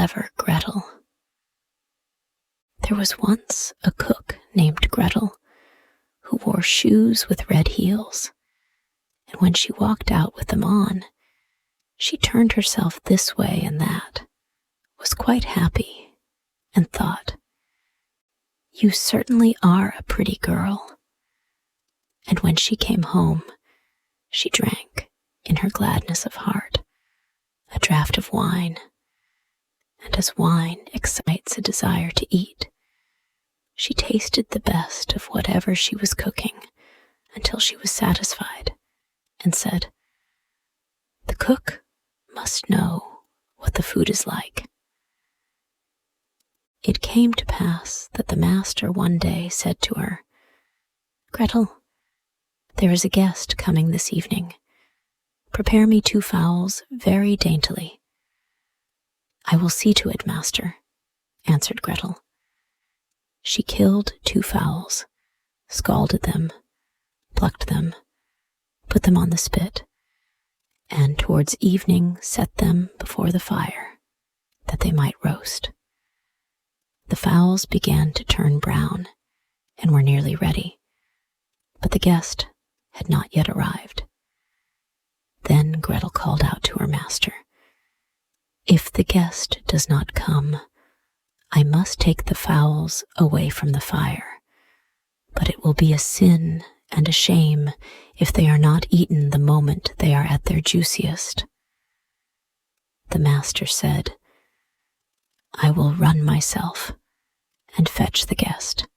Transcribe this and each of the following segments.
clever Gretel. There was once a cook named Gretel who wore shoes with red heels, and when she walked out with them on, she turned herself this way and that, was quite happy, and thought, "You certainly are a pretty girl." And when she came home, she drank, in her gladness of heart, a draught of wine, and as wine excites a desire to eat, she tasted the best of whatever she was cooking until she was satisfied, and said, "The cook must know what the food is like." It came to pass that the master one day said to her, "Gretel, there is a guest coming this evening. Prepare me 2 fowls very daintily." "I will see to it, master," answered Gretel. She killed 2 fowls, scalded them, plucked them, put them on the spit, and towards evening set them before the fire, that they might roast. The fowls began to turn brown, and were nearly ready, but the guest had not yet arrived. Then Gretel called out to her master, "If the guest does not come, I must take the fowls away from the fire, but it will be a sin and a shame if they are not eaten the moment they are at their juiciest." The master said, "I will run myself and fetch the guest."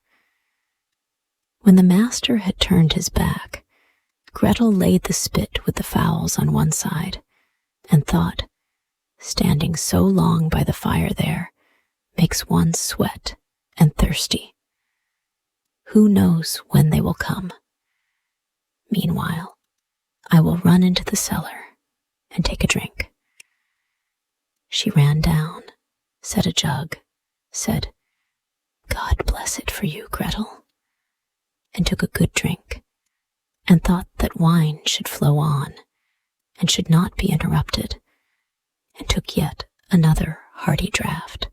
When the master had turned his back, Gretel laid the spit with the fowls on one side, and thought, standing so long by the fire there makes one sweat and thirsty. Who knows when they will come? Meanwhile, I will run into the cellar and take a drink. She ran down, set a jug, said, "God bless it for you, Gretel," and took a good drink, and thought that wine should flow on and should not be interrupted, and took yet another hearty draught.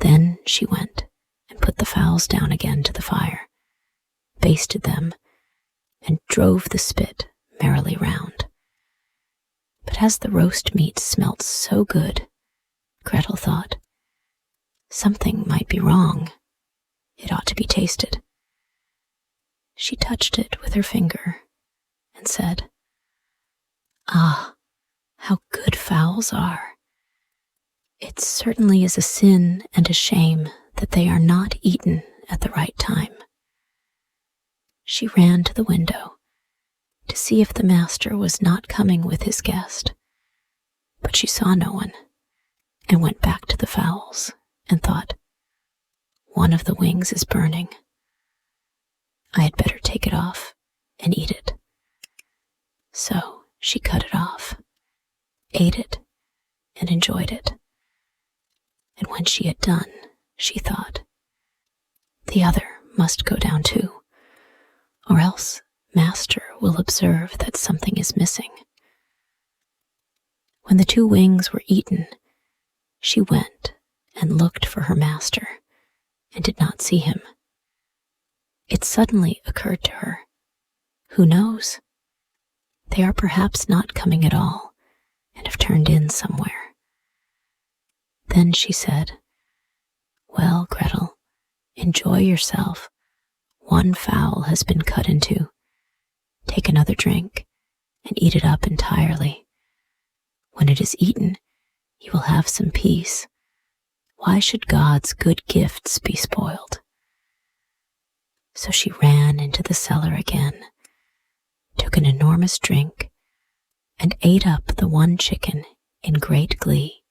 Then she went and put the fowls down again to the fire, basted them, and drove the spit merrily round. But as the roast meat smelt so good, Gretel thought, something might be wrong. It ought to be tasted. She touched it with her finger and said, "Ah, how good fowls are! It certainly is a sin and a shame that they are not eaten at the right time." She ran to the window to see if the master was not coming with his guest, but she saw no one, and went back to the fowls and thought, "One of the wings is burning. I had better take it off and eat it." So she cut it off, ate it, and enjoyed it. And when she had done, she thought, "The other must go down too, or else master will observe that something is missing." When the 2 wings were eaten, she went and looked for her master, and did not see him. It suddenly occurred to her, who knows? They are perhaps not coming at all, and have turned in somewhere. Then she said, "Well, Gretel, enjoy yourself. 1 fowl has been cut into. Take another drink, and eat it up entirely. When it is eaten, you will have some peace. Why should God's good gifts be spoiled?" So she ran into the cellar again, took an enormous drink, and ate up the 1 chicken in great glee.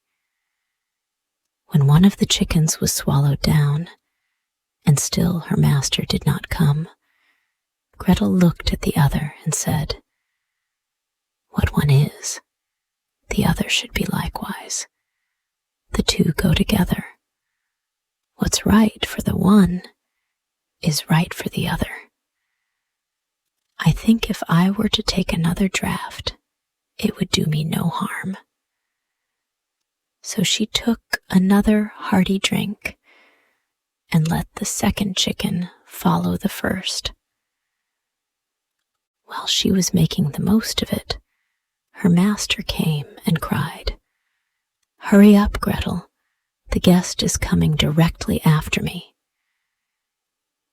When one of the chickens was swallowed down, and still her master did not come, Gretel looked at the other and said, "What one is, the other should be likewise. The 2 go together. What's right for the one is right for the other. I think if I were to take another draught, it would do me no harm." So she took another hearty drink and let the second chicken follow the first. While she was making the most of it, her master came and cried, "Hurry up, Gretel. The guest is coming directly after me."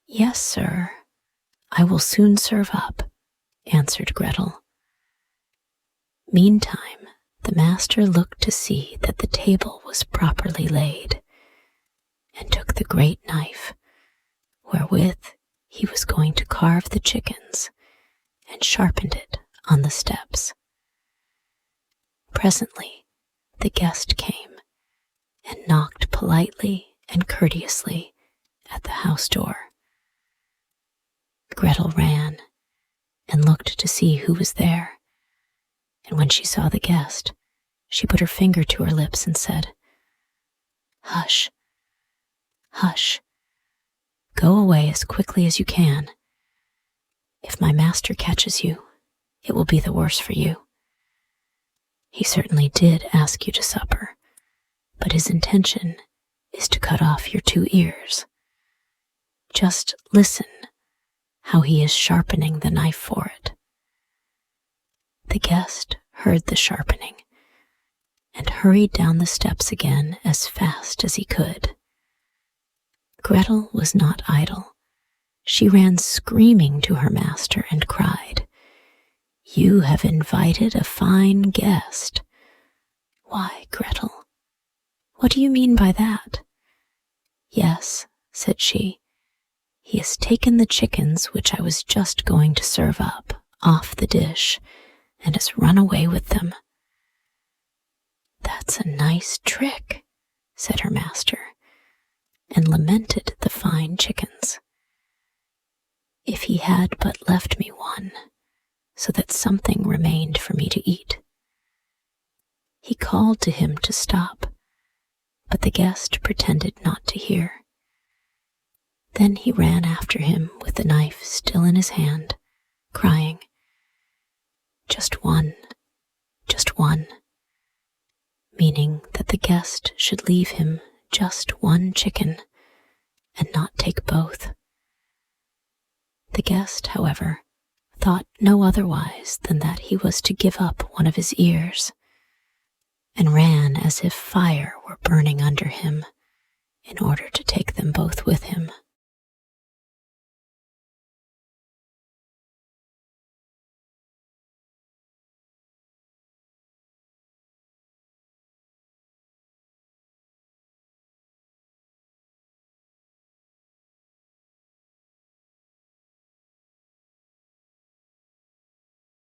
"Yes, sir. I will soon serve up," answered Gretel. Meantime, the master looked to see that the table was properly laid, and took the great knife, wherewith he was going to carve the chickens, and sharpened it on the steps. Presently, the guest came and knocked politely and courteously at the house door. Gretel ran and looked to see who was there, and when she saw the guest, she put her finger to her lips and said, "Hush, hush. Go away as quickly as you can. If my master catches you, it will be the worse for you. He certainly did ask you to supper, but his intention is to cut off your 2 ears. Just listen how he is sharpening the knife for it." The guest heard the sharpening and hurried down the steps again as fast as he could. Gretel was not idle. She ran screaming to her master and cried, "You have invited a fine guest." "Why, Gretel, what do you mean by that?" "Yes," said she, "he has taken the chickens which I was just going to serve up off the dish and has run away with them." "That's a nice trick," said her master, and lamented the fine chickens. "If he had but left me one, so that something remained for me to eat." He called to him to stop, but the guest pretended not to hear. Then he ran after him with the knife still in his hand, crying, "Just one, just one," meaning that the guest should leave him just one chicken and not take both. The guest, however, thought no otherwise than that he was to give up one of his ears, and ran as if fire were burning under him in order to take them both with him.